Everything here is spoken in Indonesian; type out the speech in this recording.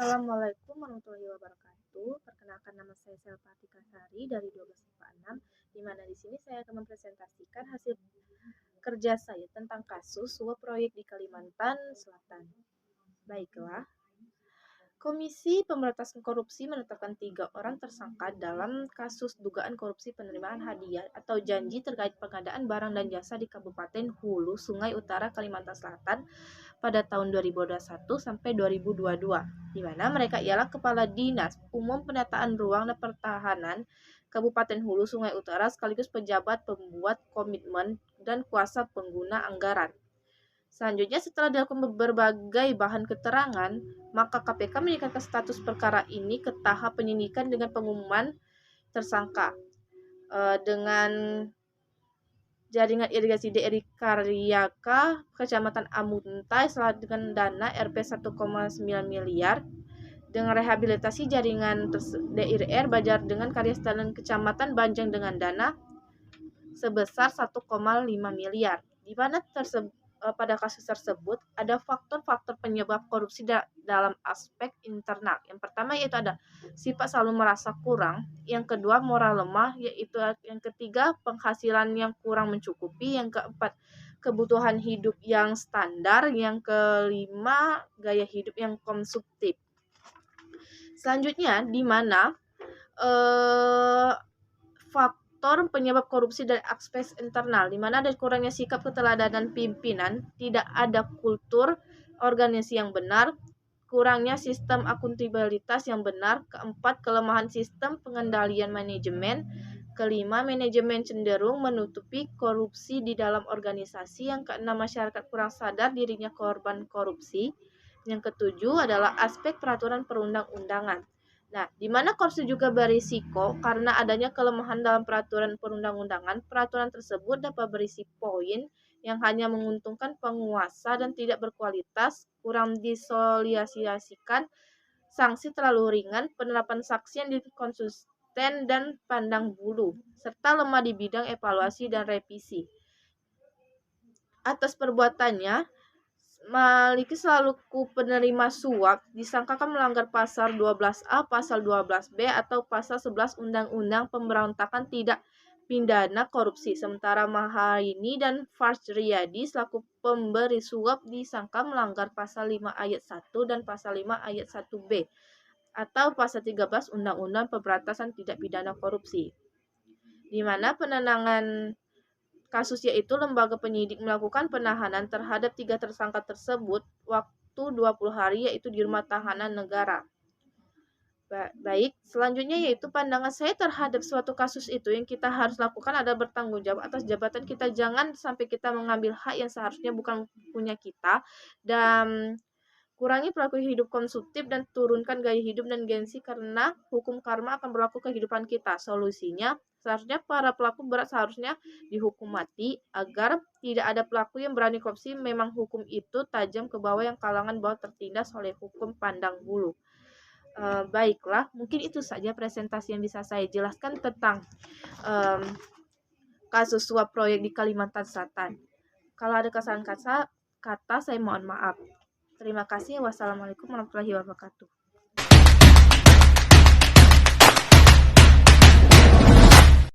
Assalamualaikum warahmatullahi wabarakatuh. Perkenalkan nama saya Selvatika Sari dari 12 IPA 6, di mana di sini saya akan mempresentasikan hasil kerja saya tentang kasus suap proyek di Kalimantan Selatan. Baiklah, Komisi Pemberantasan Korupsi menetapkan 3 orang tersangka dalam kasus dugaan korupsi penerimaan hadiah atau janji terkait pengadaan barang dan jasa di Kabupaten Hulu Sungai Utara, Kalimantan Selatan pada tahun 2021 sampai 2022, di mana mereka ialah Kepala Dinas Umum Penataan Ruang dan Pertahanan Kabupaten Hulu Sungai Utara sekaligus pejabat pembuat komitmen dan kuasa pengguna anggaran. Selanjutnya, setelah dilakukan berbagai bahan keterangan, maka KPK meningkatkan status perkara ini ke tahap penyidikan dengan pengumuman tersangka dengan jaringan irigasi DRI Karyaka, Kecamatan Amuntai, dengan dana Rp 1,9 miliar, dengan rehabilitasi jaringan DIR Bajar dengan karya dan Kecamatan Banjang dengan dana sebesar 1,5 miliar, di mana pada kasus tersebut ada faktor-faktor penyebab korupsi dalam aspek internal. Yang pertama yaitu ada sifat selalu merasa kurang, yang kedua moral lemah, yaitu yang ketiga penghasilan yang kurang mencukupi, yang keempat kebutuhan hidup yang standar, yang kelima gaya hidup yang konsumtif. Selanjutnya, di mana faktor penyebab korupsi dari aspek internal, di mana ada kurangnya sikap keteladanan pimpinan, tidak ada kultur organisasi yang benar, kurangnya sistem akuntabilitas yang benar, keempat kelemahan sistem pengendalian manajemen, kelima manajemen cenderung menutupi korupsi di dalam organisasi, yang keenam masyarakat kurang sadar dirinya korban korupsi, yang ketujuh adalah aspek peraturan perundang-undangan. Nah, di mana korupsi juga berisiko karena adanya kelemahan dalam peraturan perundang-undangan. Peraturan tersebut dapat berisi poin yang hanya menguntungkan penguasa dan tidak berkualitas, kurang disosialisasikan, sanksi terlalu ringan, penerapan saksi yang konsisten dan pandang bulu, serta lemah di bidang evaluasi dan revisi. Atas perbuatannya, Maliki selaku penerima suap disangkakan melanggar pasal 12A, pasal 12B, atau pasal 11 Undang-Undang Pemberontakan Tindak Pidana Korupsi. Sementara Mahaini dan Farsriyadi selaku pemberi suap disangka melanggar pasal 5 ayat 1 dan pasal 5 ayat 1B atau pasal 13 Undang-Undang Pemberantasan Tindak Pidana Korupsi. Di mana penenangan kasus yaitu lembaga penyidik melakukan penahanan terhadap 3 tersangka tersebut waktu 20 hari yaitu di rumah tahanan negara. Baik, selanjutnya yaitu pandangan saya terhadap suatu kasus itu yang kita harus lakukan adalah bertanggung jawab atas jabatan kita. Jangan sampai kita mengambil hak yang seharusnya bukan punya kita, dan kurangi perilaku hidup konsumtif dan turunkan gaya hidup dan gengsi karena hukum karma akan berlaku kehidupan kita. Solusinya, seharusnya para pelaku berat seharusnya dihukum mati agar tidak ada pelaku yang berani korupsi. Memang hukum itu tajam ke bawah, yang kalangan bawah tertindas oleh hukum pandang bulu. Baiklah, mungkin itu saja presentasi yang bisa saya jelaskan tentang kasus suap proyek di Kalimantan Selatan. Kalau ada kesalahan kata, saya mohon maaf. Terima kasih. Wassalamualaikum warahmatullahi wabarakatuh.